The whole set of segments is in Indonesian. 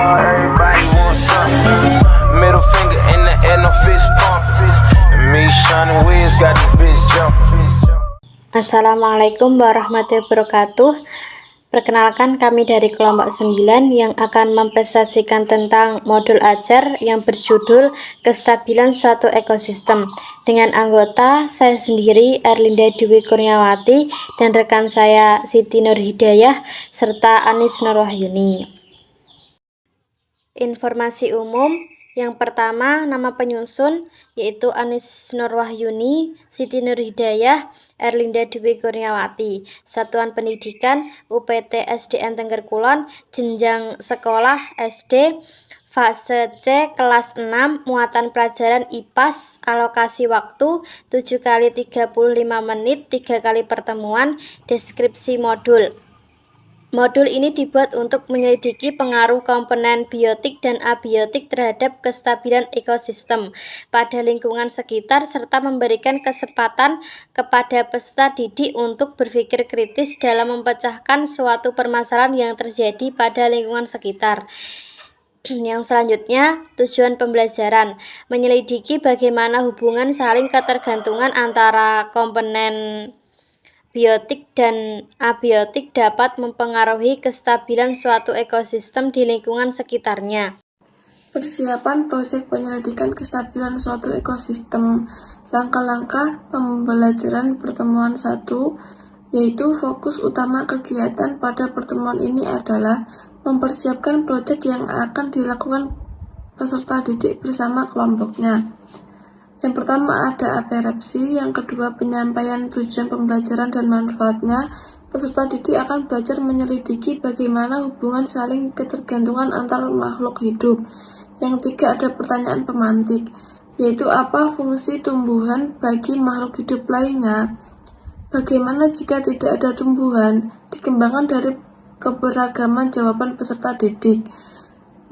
Everybody wants something. Middle finger in the air, no fist pump. And me, Sean Wiz, got this bitch jumping. Assalamualaikum warahmatullahi wabarakatuh. Perkenalkan, kami dari kelompok 9 yang akan mempresentasikan tentang modul ajar yang berjudul Kestabilan Suatu Ekosistem dengan anggota saya sendiri Erlinda Dewi Kurniawati dan rekan saya Siti Nur Hidayah serta Anis Nurwahyuni. Informasi umum. Yang pertama, nama penyusun yaitu Anis Nurwahyuni, Siti Nur Hidayah, Erlinda Dewi Kurniawati. Satuan pendidikan UPT SDN Tengger Kulon, jenjang sekolah SD, fase C kelas 6, muatan pelajaran IPAS, alokasi waktu 7 kali 35 menit, 3 kali pertemuan, deskripsi modul. Modul ini dibuat untuk menyelidiki pengaruh komponen biotik dan abiotik terhadap kestabilan ekosistem pada lingkungan sekitar serta memberikan kesempatan kepada peserta didik untuk berpikir kritis dalam memecahkan suatu permasalahan yang terjadi pada lingkungan sekitar. Yang selanjutnya, tujuan pembelajaran menyelidiki bagaimana hubungan saling ketergantungan antara komponen biotik dan abiotik dapat mempengaruhi kestabilan suatu ekosistem di lingkungan sekitarnya. Persiapan proyek penyelidikan kestabilan suatu ekosistem. Langkah-langkah pembelajaran pertemuan 1, yaitu fokus utama kegiatan pada pertemuan ini adalah mempersiapkan proyek yang akan dilakukan peserta didik bersama kelompoknya. Yang pertama ada aperepsi, yang kedua penyampaian tujuan pembelajaran dan manfaatnya. Peserta didik akan belajar menyelidiki bagaimana hubungan saling ketergantungan antar makhluk hidup. Yang ketiga ada pertanyaan pemantik, yaitu apa fungsi tumbuhan bagi makhluk hidup lainnya. Bagaimana jika tidak ada tumbuhan? Dikembangkan dari keberagaman jawaban peserta didik.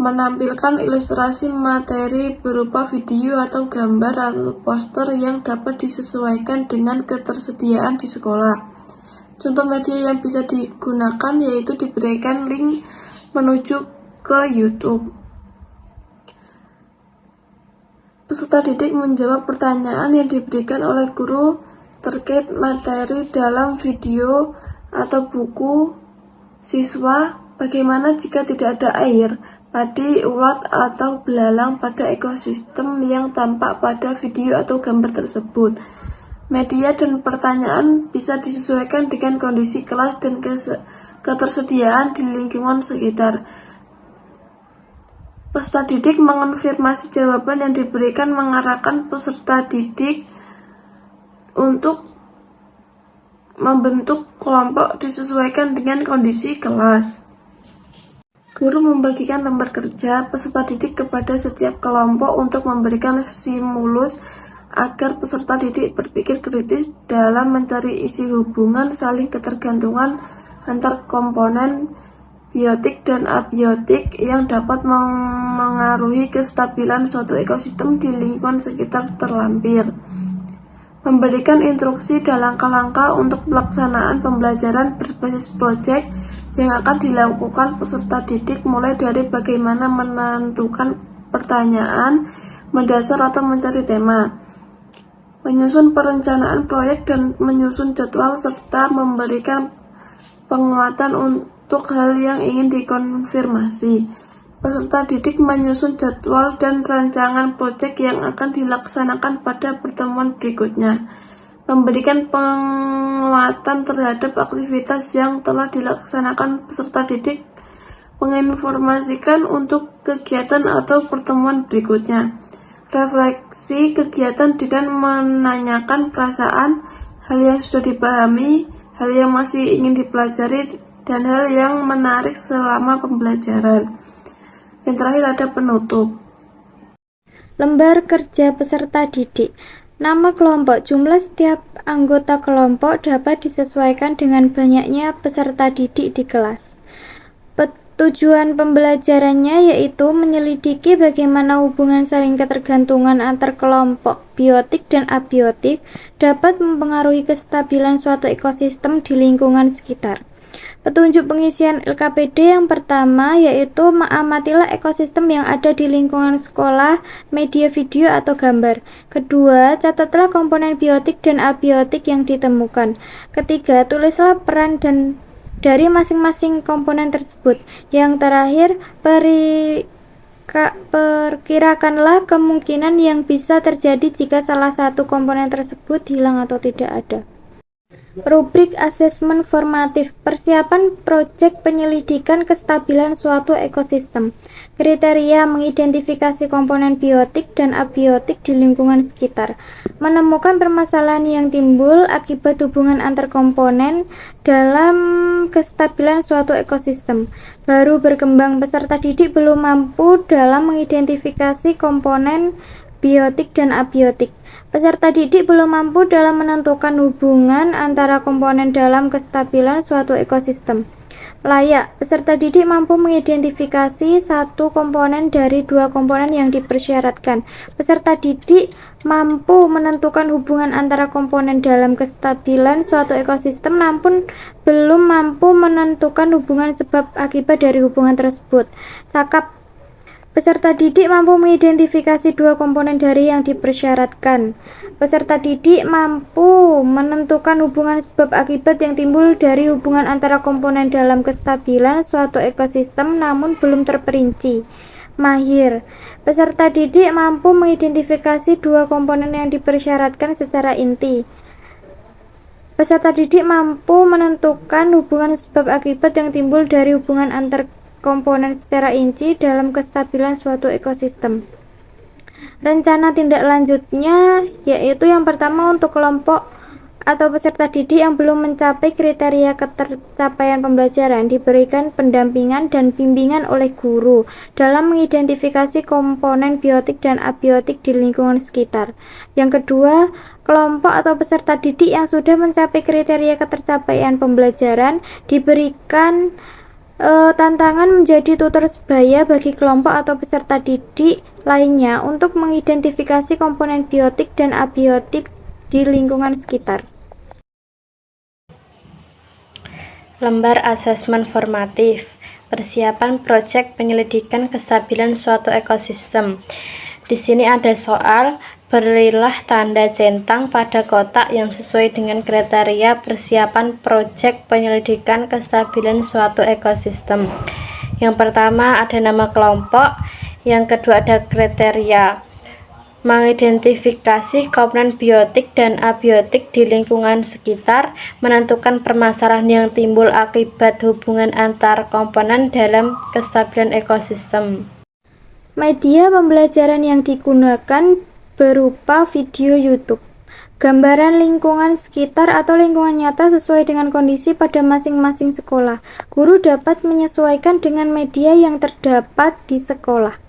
Menampilkan ilustrasi materi berupa video atau gambar atau poster yang dapat disesuaikan dengan ketersediaan di sekolah. Contoh media yang bisa digunakan yaitu diberikan link menuju ke YouTube. Peserta didik menjawab pertanyaan yang diberikan oleh guru terkait materi dalam video atau buku. Siswa, bagaimana jika tidak ada air, padi, ulat, atau belalang pada ekosistem yang tampak pada video atau gambar tersebut. Media dan pertanyaan bisa disesuaikan dengan kondisi kelas dan ketersediaan di lingkungan sekitar. Peserta didik mengonfirmasi jawaban yang diberikan, mengarahkan peserta didik untuk membentuk kelompok disesuaikan dengan kondisi kelas. Guru membagikan lembar kerja peserta didik kepada setiap kelompok untuk memberikan stimulus agar peserta didik berpikir kritis dalam mencari isi hubungan saling ketergantungan antar komponen biotik dan abiotik yang dapat mengaruhi kestabilan suatu ekosistem di lingkungan sekitar terlampir. Memberikan instruksi dan langkah-langkah untuk pelaksanaan pembelajaran berbasis proyek yang akan dilakukan peserta didik, mulai dari bagaimana menentukan pertanyaan mendasar atau mencari tema, menyusun perencanaan proyek dan menyusun jadwal, serta memberikan penguatan untuk hal yang ingin dikonfirmasi. Peserta didik menyusun jadwal dan rancangan proyek yang akan dilaksanakan pada pertemuan berikutnya. Memberikan penguatan terhadap aktivitas yang telah dilaksanakan peserta didik, menginformasikan untuk kegiatan atau pertemuan berikutnya. Refleksi kegiatan dengan menanyakan perasaan, hal yang sudah dipahami, hal yang masih ingin dipelajari, dan hal yang menarik selama pembelajaran. Yang terakhir ada penutup. Lembar kerja peserta didik. Nama kelompok. Jumlah setiap anggota kelompok dapat disesuaikan dengan banyaknya peserta didik di kelas. Tujuan pembelajarannya yaitu menyelidiki bagaimana hubungan saling ketergantungan antar kelompok biotik dan abiotik dapat mempengaruhi kestabilan suatu ekosistem di lingkungan sekitar. Petunjuk pengisian LKPD yang pertama yaitu mengamatilah ekosistem yang ada di lingkungan sekolah, media video atau gambar. Kedua, catatlah komponen biotik dan abiotik yang ditemukan. Ketiga, tulislah peran dari masing-masing komponen tersebut. Yang terakhir, perkirakanlah kemungkinan yang bisa terjadi jika salah satu komponen tersebut hilang atau tidak ada. Rubrik asesmen formatif, persiapan proyek penyelidikan kestabilan suatu ekosistem. Kriteria mengidentifikasi komponen biotik dan abiotik di lingkungan sekitar. Menemukan permasalahan yang timbul akibat hubungan antar komponen dalam kestabilan suatu ekosistem. Baru berkembang, peserta didik belum mampu dalam mengidentifikasi komponen biotik dan abiotik. Peserta didik belum mampu dalam menentukan hubungan antara komponen dalam kestabilan suatu ekosistem. Layak, peserta didik mampu mengidentifikasi satu komponen dari dua komponen yang dipersyaratkan. Peserta didik mampu menentukan hubungan antara komponen dalam kestabilan suatu ekosistem, namun belum mampu menentukan hubungan sebab akibat dari hubungan tersebut. Cakap, peserta didik mampu mengidentifikasi dua komponen dari yang dipersyaratkan. Peserta didik mampu menentukan hubungan sebab akibat yang timbul dari hubungan antara komponen dalam kestabilan suatu ekosistem namun belum terperinci. Mahir, peserta didik mampu mengidentifikasi dua komponen yang dipersyaratkan secara inti. Peserta didik mampu menentukan hubungan sebab akibat yang timbul dari hubungan antar komponen secara inci dalam kestabilan suatu ekosistem. Rencana tindak lanjutnya yaitu yang pertama untuk kelompok atau peserta didik yang belum mencapai kriteria ketercapaian pembelajaran diberikan pendampingan dan bimbingan oleh guru dalam mengidentifikasi komponen biotik dan abiotik di lingkungan sekitar. Yang kedua, kelompok atau peserta didik yang sudah mencapai kriteria ketercapaian pembelajaran diberikan tantangan menjadi tutor sebaya bagi kelompok atau peserta didik lainnya untuk mengidentifikasi komponen biotik dan abiotik di lingkungan sekitar. Lembar asesmen formatif, persiapan proyek penyelidikan kestabilan suatu ekosistem. Di sini ada soal, berilah tanda centang pada kotak yang sesuai dengan kriteria persiapan proyek penyelidikan kestabilan suatu ekosistem. Yang pertama ada nama kelompok, yang kedua ada kriteria. Mengidentifikasi komponen biotik dan abiotik di lingkungan sekitar, menentukan permasalahan yang timbul akibat hubungan antar komponen dalam kestabilan ekosistem. Media pembelajaran yang digunakan berupa video YouTube, gambaran lingkungan sekitar atau lingkungan nyata sesuai dengan kondisi pada masing-masing sekolah. Guru dapat menyesuaikan dengan media yang terdapat di sekolah.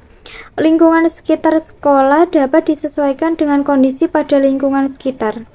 Lingkungan sekitar sekolah dapat disesuaikan dengan kondisi pada lingkungan sekitar.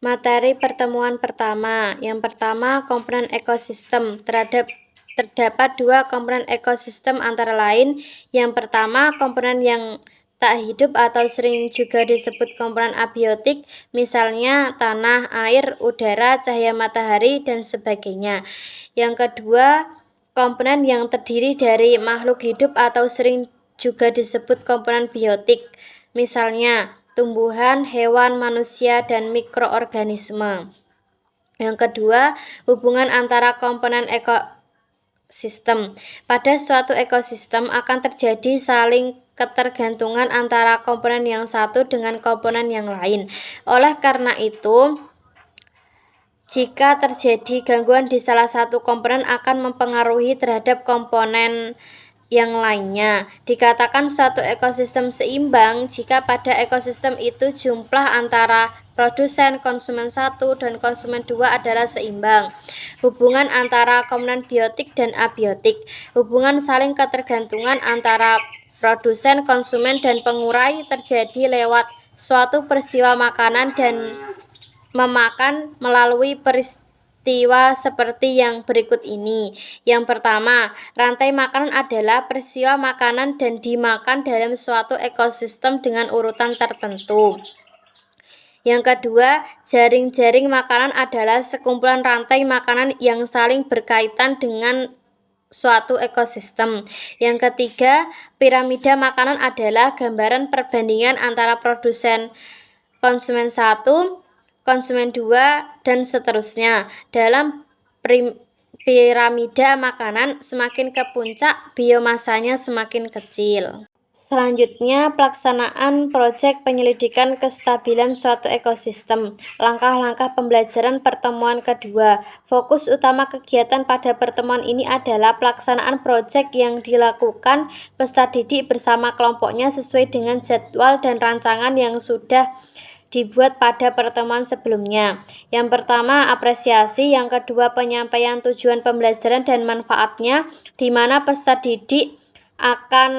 Materi pertemuan pertama. Yang pertama, komponen ekosistem. Terdapat dua komponen ekosistem antara lain. Yang pertama, komponen yang tak hidup atau sering juga disebut komponen abiotik, misalnya tanah, air, udara, cahaya matahari, dan sebagainya. Yang kedua, komponen yang terdiri dari makhluk hidup atau sering juga disebut komponen biotik, misalnya tumbuhan, hewan, manusia, dan mikroorganisme. Yang kedua, hubungan antara komponen ekosistem. Pada suatu ekosistem akan terjadi saling ketergantungan antara komponen yang satu dengan komponen yang lain. Oleh karena itu, jika terjadi gangguan di salah satu komponen akan mempengaruhi terhadap komponen yang lainnya. Dikatakan suatu ekosistem seimbang jika pada ekosistem itu jumlah antara produsen, konsumen 1 dan konsumen 2 adalah seimbang. Hubungan antara komponen biotik dan abiotik. Hubungan saling ketergantungan antara produsen, konsumen, dan pengurai terjadi lewat suatu peristiwa makanan dan memakan melalui peristiwa seperti yang berikut ini. Yang pertama, rantai makanan adalah peristiwa makanan dan dimakan dalam suatu ekosistem dengan urutan tertentu. Yang kedua, jaring-jaring makanan adalah sekumpulan rantai makanan yang saling berkaitan dengan suatu ekosistem. Yang ketiga, piramida makanan adalah gambaran perbandingan antara produsen konsumen 1, konsumen 2, dan seterusnya. Dalam piramida makanan, semakin ke puncak, biomasanya semakin kecil. Selanjutnya, pelaksanaan proyek penyelidikan kestabilan suatu ekosistem. Langkah-langkah pembelajaran pertemuan kedua. Fokus utama kegiatan pada pertemuan ini adalah pelaksanaan proyek yang dilakukan peserta didik bersama kelompoknya sesuai dengan jadwal dan rancangan yang sudah dibuat pada pertemuan sebelumnya. Yang pertama, apresiasi. Yang kedua, penyampaian tujuan pembelajaran dan manfaatnya, di mana peserta didik akan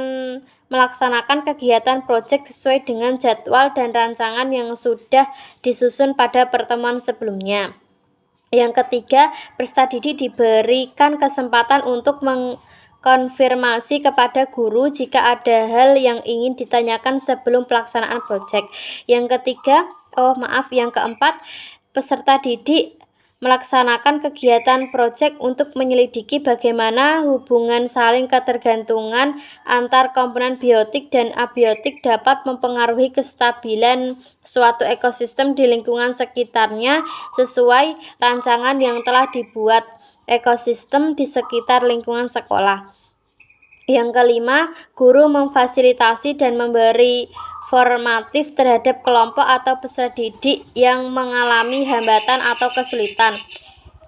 melaksanakan kegiatan proyek sesuai dengan jadwal dan rancangan yang sudah disusun pada pertemuan sebelumnya. Yang ketiga, peserta didik diberikan kesempatan untuk mengkonfirmasi kepada guru jika ada hal yang ingin ditanyakan sebelum pelaksanaan proyek. Yang keempat, peserta didik melaksanakan kegiatan proyek untuk menyelidiki bagaimana hubungan saling ketergantungan antar komponen biotik dan abiotik dapat mempengaruhi kestabilan suatu ekosistem di lingkungan sekitarnya sesuai rancangan yang telah dibuat ekosistem di sekitar lingkungan sekolah. Yang kelima, guru memfasilitasi dan memberi formatif terhadap kelompok atau peserta didik yang mengalami hambatan atau kesulitan.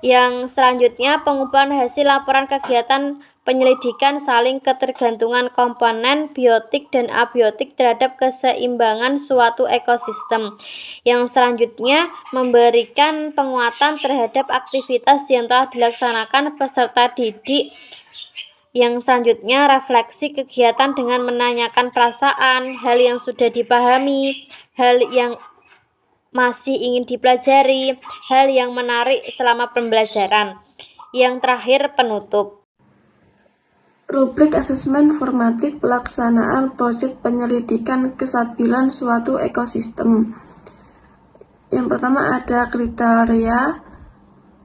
Yang selanjutnya, pengumpulan hasil laporan kegiatan penyelidikan saling ketergantungan komponen biotik dan abiotik terhadap keseimbangan suatu ekosistem. Yang selanjutnya, memberikan penguatan terhadap aktivitas yang telah dilaksanakan peserta didik. Yang selanjutnya, refleksi kegiatan dengan menanyakan perasaan, hal yang sudah dipahami, hal yang masih ingin dipelajari, hal yang menarik selama pembelajaran. Yang terakhir, penutup. Rubrik asesmen formatif pelaksanaan proyek penyelidikan kestabilan suatu ekosistem. Yang pertama ada kriteria,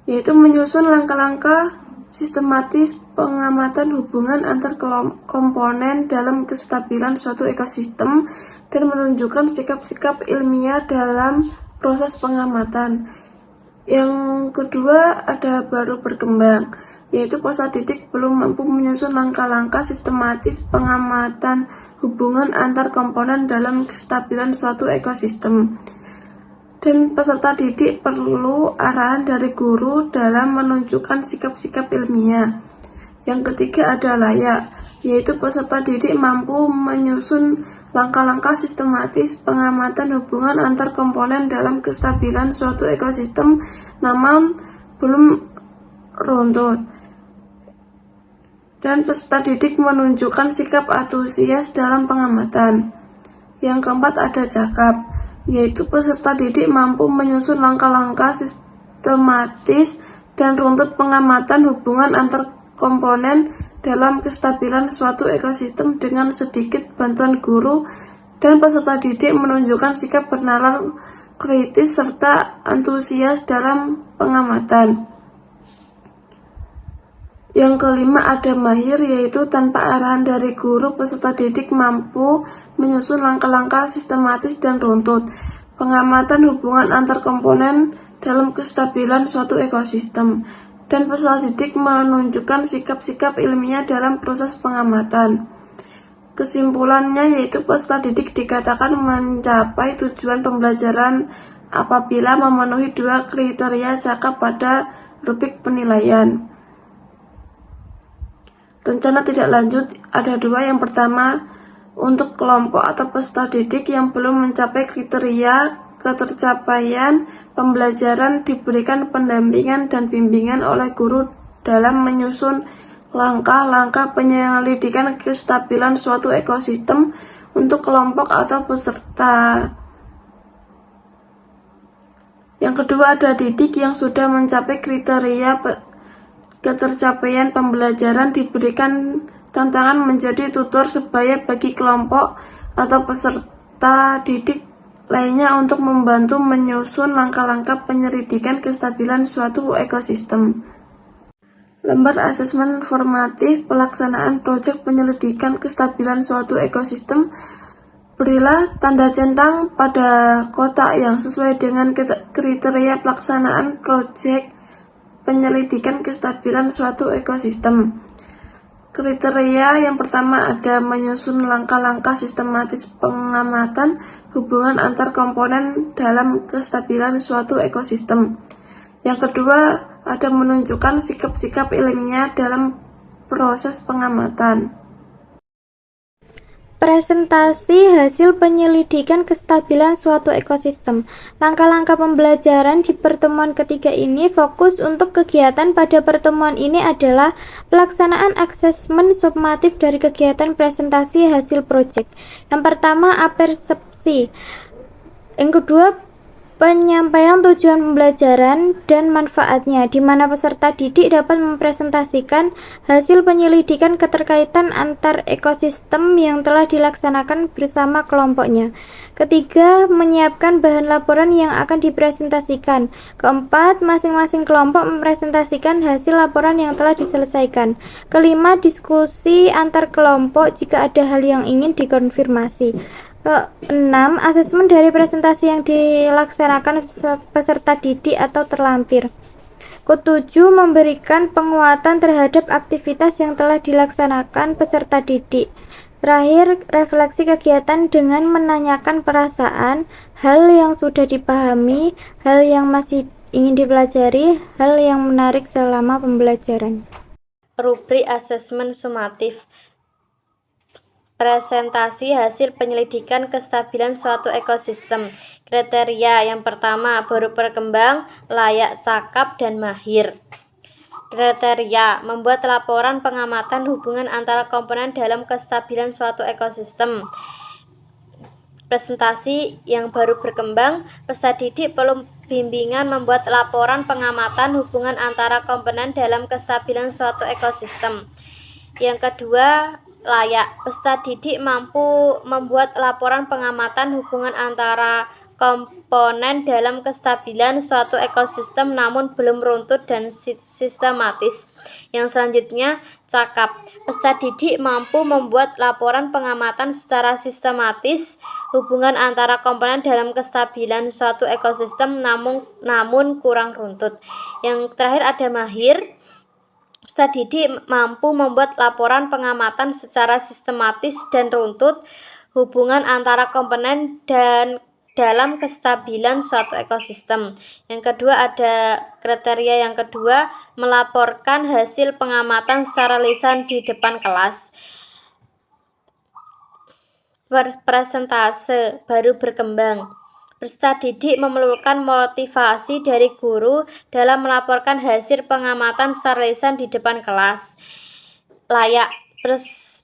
yaitu menyusun langkah-langkah sistematis pengamatan hubungan antar komponen dalam kestabilan suatu ekosistem dan menunjukkan sikap-sikap ilmiah dalam proses pengamatan. Yang kedua ada baru berkembang, yaitu peserta didik belum mampu menyusun langkah-langkah sistematis pengamatan hubungan antar komponen dalam kestabilan suatu ekosistem. Dan peserta didik perlu arahan dari guru dalam menunjukkan sikap-sikap ilmiah. Yang ketiga ada layak, yaitu peserta didik mampu menyusun langkah-langkah sistematis pengamatan hubungan antar komponen dalam kestabilan suatu ekosistem, namun belum runtut. Dan peserta didik menunjukkan sikap antusias dalam pengamatan. Yang keempat ada cakap, yaitu peserta didik mampu menyusun langkah-langkah sistematis dan runtut pengamatan hubungan antar komponen dalam kestabilan suatu ekosistem dengan sedikit bantuan guru, dan peserta didik menunjukkan sikap bernalar kritis serta antusias dalam pengamatan. Yang kelima ada mahir, yaitu tanpa arahan dari guru, peserta didik mampu menyusun langkah-langkah sistematis dan runtut pengamatan hubungan antar komponen dalam kestabilan suatu ekosistem, dan peserta didik menunjukkan sikap-sikap ilmiah dalam proses pengamatan. Kesimpulannya yaitu peserta didik dikatakan mencapai tujuan pembelajaran apabila memenuhi dua kriteria cakap pada rubrik penilaian. Rencana tidak lanjut ada dua. Yang pertama, untuk kelompok atau peserta didik yang belum mencapai kriteria ketercapaian pembelajaran diberikan pendampingan dan bimbingan oleh guru dalam menyusun langkah-langkah penyelidikan kestabilan suatu ekosistem untuk kelompok atau peserta. Yang kedua ada didik yang sudah mencapai kriteria ketercapaian pembelajaran diberikan tantangan menjadi tutor sebaya bagi kelompok atau peserta didik lainnya untuk membantu menyusun langkah-langkah penyelidikan kestabilan suatu ekosistem. Lembar asesmen formatif pelaksanaan proyek penyelidikan kestabilan suatu ekosistem. Berilah tanda centang pada kotak yang sesuai dengan kriteria pelaksanaan proyek penyelidikan kestabilan suatu ekosistem. Kriteria yang pertama ada menyusun langkah-langkah sistematis pengamatan hubungan antar komponen dalam kestabilan suatu ekosistem. Yang kedua, ada menunjukkan sikap-sikap ilmiah dalam proses pengamatan. Presentasi hasil penyelidikan kestabilan suatu ekosistem. Langkah-langkah pembelajaran di pertemuan ketiga ini fokus untuk kegiatan pada pertemuan ini adalah pelaksanaan asesmen sumatif dari kegiatan presentasi hasil proyek. Yang pertama, apersepsi. Yang kedua, penyampaian tujuan pembelajaran dan manfaatnya, di mana peserta didik dapat mempresentasikan hasil penyelidikan keterkaitan antar ekosistem yang telah dilaksanakan bersama kelompoknya. Ketiga, menyiapkan bahan laporan yang akan dipresentasikan. Keempat, masing-masing kelompok mempresentasikan hasil laporan yang telah diselesaikan. Kelima, diskusi antar kelompok jika ada hal yang ingin dikonfirmasi. Keenam, asesmen dari presentasi yang dilaksanakan peserta didik atau terlampir. Ketujuh, memberikan penguatan terhadap aktivitas yang telah dilaksanakan peserta didik. Terakhir, refleksi kegiatan dengan menanyakan perasaan, hal yang sudah dipahami, hal yang masih ingin dipelajari, hal yang menarik selama pembelajaran. Rubrik asesmen sumatif. Presentasi hasil penyelidikan kestabilan suatu ekosistem. Kriteria yang pertama, baru berkembang, layak, cakap, dan mahir. Kriteria, membuat laporan pengamatan hubungan antara komponen dalam kestabilan suatu ekosistem. Presentasi yang baru berkembang, peserta didik perlu bimbingan membuat laporan pengamatan hubungan antara komponen dalam kestabilan suatu ekosistem. Yang kedua, layak. Peserta didik mampu membuat laporan pengamatan hubungan antara komponen dalam kestabilan suatu ekosistem namun belum runtut dan sistematis. Yang selanjutnya, cakap. Peserta didik mampu membuat laporan pengamatan secara sistematis hubungan antara komponen dalam kestabilan suatu ekosistem namun kurang runtut. Yang terakhir ada mahir. Peserta didik mampu membuat laporan pengamatan secara sistematis dan runtut hubungan antara komponen dan dalam kestabilan suatu ekosistem. Yang kedua ada kriteria yang kedua, melaporkan hasil pengamatan secara lisan di depan kelas. Persentase baru berkembang. Peserta didik memerlukan motivasi dari guru dalam melaporkan hasil pengamatan secara lisan di depan kelas. Layak.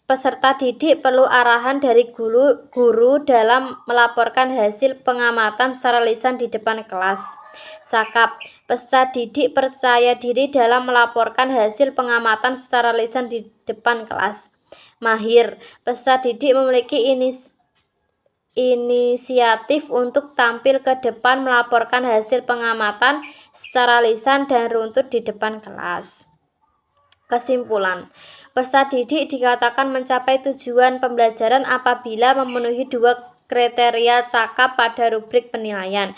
Peserta didik perlu arahan dari guru dalam melaporkan hasil pengamatan secara lisan di depan kelas. Cakap. Peserta didik percaya diri dalam melaporkan hasil pengamatan secara lisan di depan kelas. Mahir. Peserta didik memiliki inisiatif untuk tampil ke depan melaporkan hasil pengamatan secara lisan dan runtut di depan kelas. Kesimpulan, peserta didik dikatakan mencapai tujuan pembelajaran apabila memenuhi dua kriteria cakap pada rubrik penilaian.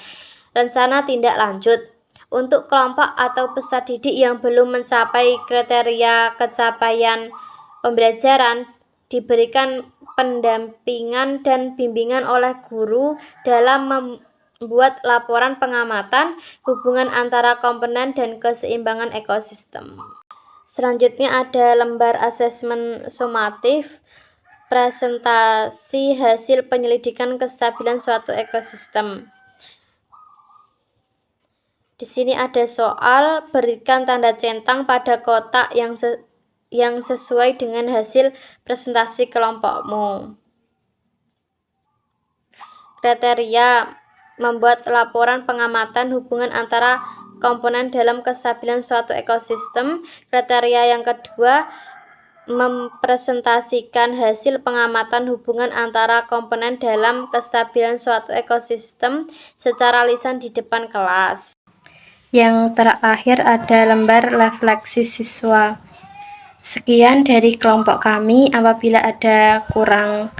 Rencana tindak lanjut. Untuk kelompok atau peserta didik yang belum mencapai kriteria capaian pembelajaran, diberikan pendampingan dan bimbingan oleh guru dalam membuat laporan pengamatan hubungan antara komponen dan keseimbangan ekosistem. Selanjutnya ada lembar asesmen sumatif, presentasi hasil penyelidikan kestabilan suatu ekosistem. Di sini ada soal, berikan tanda centang pada kotak yang sesuai dengan hasil presentasi kelompokmu. Kriteria, membuat laporan pengamatan hubungan antara komponen dalam kestabilan suatu ekosistem. Kriteria yang kedua, mempresentasikan hasil pengamatan hubungan antara komponen dalam kestabilan suatu ekosistem secara lisan di depan kelas. Yang terakhir ada lembar refleksi siswa. Sekian dari kelompok kami. Apabila ada kurang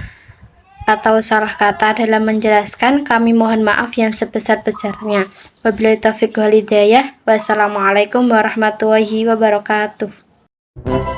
atau salah kata dalam menjelaskan, kami mohon maaf yang sebesar-besarnya. Wabillahi taufiq wal hidayah. Wassalamualaikum warahmatullahi wabarakatuh.